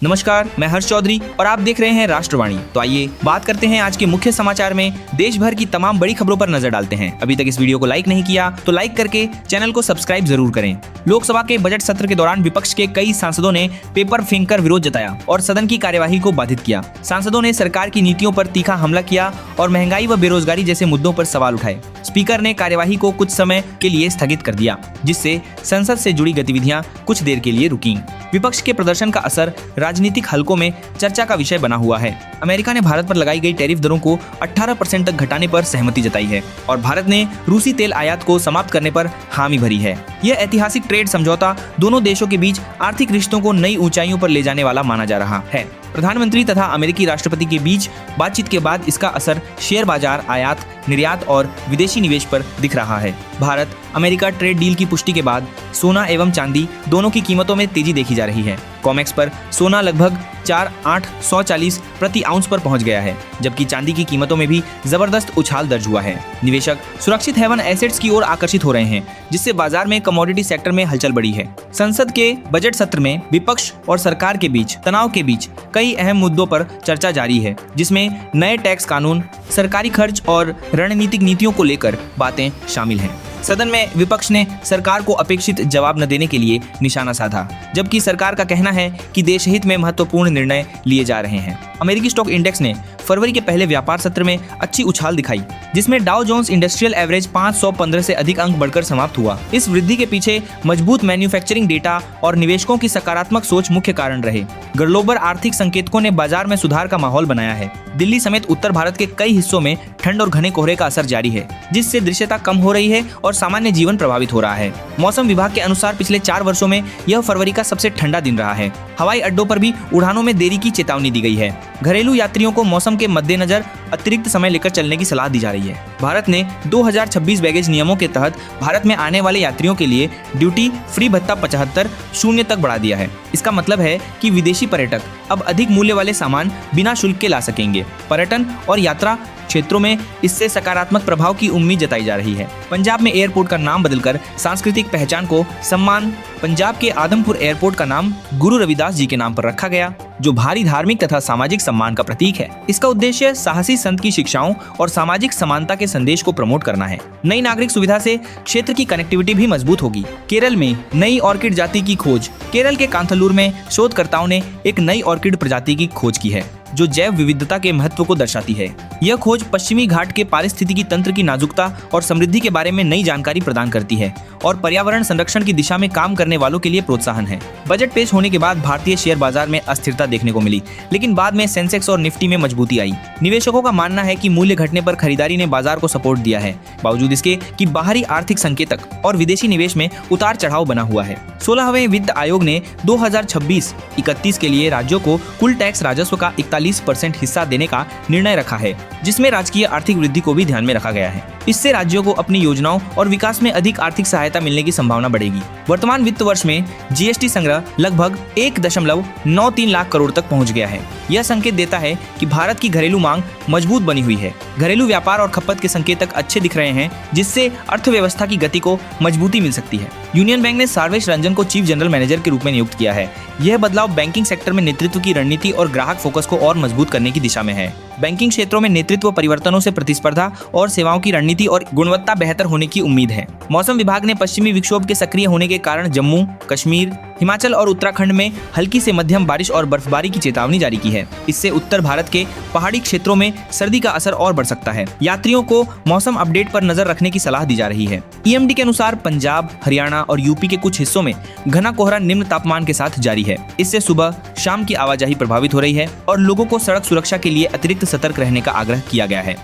नमस्कार, मैं हर्ष चौधरी और आप देख रहे हैं राष्ट्रवाणी। तो आइए बात करते हैं आज के मुख्य समाचार में देश भर की तमाम बड़ी खबरों पर नजर डालते हैं। अभी तक इस वीडियो को लाइक नहीं किया तो लाइक करके चैनल को सब्सक्राइब जरूर करें। लोकसभा के बजट सत्र के दौरान विपक्ष के कई सांसदों ने पेपर फेंककर विरोध जताया और सदन की कार्यवाही को बाधित किया। सांसदों ने सरकार की नीतियों पर तीखा हमला किया और महंगाई व बेरोजगारी जैसे मुद्दों पर सवाल उठाए। स्पीकर ने कार्यवाही को कुछ समय के लिए स्थगित कर दिया, जिससे संसद से जुड़ी गतिविधियां कुछ देर के लिए रुकीं। विपक्ष के प्रदर्शन का असर राजनीतिक हलकों में चर्चा का विषय बना हुआ है। अमेरिका ने भारत पर लगाई गई टैरिफ दरों को 18% तक घटाने पर सहमति जताई है और भारत ने रूसी तेल आयात को समाप्त करने पर हामी भरी है। यह ऐतिहासिक ट्रेड समझौता दोनों देशों के बीच आर्थिक रिश्तों को नई ऊंचाइयों पर ले जाने वाला माना जा रहा है। प्रधानमंत्री तथा अमेरिकी राष्ट्रपति के बीच बातचीत के बाद इसका असर शेयर बाजार, आयात, निर्यात और विदेशी निवेश पर दिख रहा है। भारत अमेरिका ट्रेड डील की पुष्टि के बाद सोना एवं चांदी दोनों की कीमतों में तेजी देखी जा रही है। कॉमेक्स पर सोना लगभग 4,840 प्रति आउंस पर पहुंच गया है, जबकि चांदी की कीमतों में भी जबरदस्त उछाल दर्ज हुआ है। निवेशक सुरक्षित हेवन एसेट्स की ओर आकर्षित हो रहे हैं, जिससे बाजार में कमोडिटी सेक्टर में हलचल बढ़ी है। संसद के बजट सत्र में विपक्ष और सरकार के बीच तनाव के बीच कई अहम मुद्दों पर चर्चा जारी है, जिसमें नए टैक्स कानून, सरकारी खर्च और रणनीतिक नीतियों को लेकर बातें शामिल हैं। सदन में विपक्ष ने सरकार को अपेक्षित जवाब न देने के लिए निशाना साधा, जबकि सरकार का कहना है कि देश हित में महत्वपूर्ण निर्णय लिए जा रहे हैं। अमेरिकी स्टॉक इंडेक्स ने फरवरी के पहले व्यापार सत्र में अच्छी उछाल दिखाई, जिसमें डाउ जोन्स इंडस्ट्रियल एवरेज 515 से अधिक अंक बढ़कर समाप्त हुआ। इस वृद्धि के पीछे मजबूत मैन्युफैक्चरिंग डेटा और निवेशकों की सकारात्मक सोच मुख्य कारण रहे। ग्लोबल आर्थिक संकेतकों ने बाजार में सुधार का माहौल बनाया है। दिल्ली समेत उत्तर भारत के कई हिस्सों में ठंड और घने कोहरे का असर जारी है, जिससे दृश्यता कम हो रही है और सामान्य जीवन प्रभावित हो रहा है। मौसम विभाग के अनुसार पिछले 4 वर्षों में यह फरवरी का सबसे ठंडा दिन रहा है। हवाई अड्डों पर भी उड़ानों में देरी की चेतावनी दी गई है। घरेलू यात्रियों को मौसम के मद्देनजर अतिरिक्त समय लेकर चलने की सलाह दी जा रही है। भारत ने 2026 बैगेज नियमों के तहत भारत में आने वाले यात्रियों के लिए ड्यूटी फ्री भत्ता 75 शून्य तक बढ़ा दिया है। इसका मतलब है कि विदेशी पर्यटक अब अधिक मूल्य वाले सामान बिना शुल्क के ला सकेंगे। पर्यटन और यात्रा क्षेत्रों में इससे सकारात्मक प्रभाव की उम्मीद जताई जा रही है। पंजाब में एयरपोर्ट का नाम बदलकर सांस्कृतिक पहचान को सम्मान पंजाब के आदमपुर एयरपोर्ट का नाम गुरु रविदास जी के नाम पर रखा गया, जो भारी धार्मिक तथा सामाजिक सम्मान का प्रतीक है। इसका उद्देश्य साहसी संत की शिक्षाओं और सामाजिक समानता के संदेश को प्रमोट करना है। नई नागरिक सुविधा से क्षेत्र की कनेक्टिविटी भी मजबूत होगी। केरल में नई ऑर्किड जाति की खोज। केरल के कांथलूर में शोधकर्ताओं ने एक नई ऑर्किड प्रजाति की खोज की है, जो जैव विविधता के महत्व को दर्शाती है। यह खोज पश्चिमी घाट के पारिस्थितिकी तंत्र की नाजुकता और समृद्धि के बारे में नई जानकारी प्रदान करती है और पर्यावरण संरक्षण की दिशा में काम करने वालों के लिए प्रोत्साहन है। बजट पेश होने के बाद भारतीय शेयर बाजार में अस्थिरता देखने को मिली, लेकिन बाद में सेंसेक्स और निफ्टी में मजबूती आई। निवेशकों का मानना है कि मूल्य घटने पर खरीदारी ने बाजार को सपोर्ट दिया है, बावजूद इसके कि बाहरी आर्थिक संकेतक और विदेशी निवेश में उतार चढ़ाव बना हुआ है। 16वें वित्त आयोग ने 2026-31 के लिए राज्यों को कुल टैक्स राजस्व का 41% हिस्सा देने का निर्णय रखा है, जिसमें राजकीय आर्थिक वृद्धि को भी ध्यान में रखा गया है। इससे राज्यों को अपनी योजनाओं और विकास में अधिक आर्थिक सहायता मिलने की संभावना बढ़ेगी। वर्तमान वित्त वर्ष में जीएसटी संग्रह लगभग 1.93 लाख करोड़ तक पहुंच गया है। यह संकेत देता है कि भारत की घरेलू मांग मजबूत बनी हुई है। घरेलू व्यापार और खपत के संकेतक अच्छे दिख रहे हैं, जिससे अर्थव्यवस्था की गति को मजबूती मिल सकती है। यूनियन बैंक ने सार्वेश रंजन को चीफ जनरल मैनेजर के रूप में नियुक्त किया है। यह बदलाव बैंकिंग सेक्टर में नेतृत्व की रणनीति और ग्राहक फोकस को और मजबूत करने की दिशा में है। बैंकिंग क्षेत्रों में नेतृत्व परिवर्तनों से प्रतिस्पर्धा और सेवाओं की रणनीति और गुणवत्ता बेहतर होने की उम्मीद है। मौसम विभाग ने पश्चिमी विक्षोभ के सक्रिय होने के कारण जम्मू, कश्मीर, हिमाचल और उत्तराखंड में हल्की से मध्यम बारिश और बर्फबारी की चेतावनी जारी की है। इससे उत्तर भारत के पहाड़ी क्षेत्रों में सर्दी का असर और बढ़ सकता है। यात्रियों को मौसम अपडेट पर नजर रखने की सलाह दी जा रही है। ईएमडी के अनुसार पंजाब, हरियाणा और यूपी के कुछ हिस्सों में घना कोहरा निम्न तापमान के साथ जारी है। इससे सुबह शाम की आवाजाही प्रभावित हो रही है और लोगों को सड़क सुरक्षा के लिए अतिरिक्त सतर्क रहने का आग्रह किया गया है।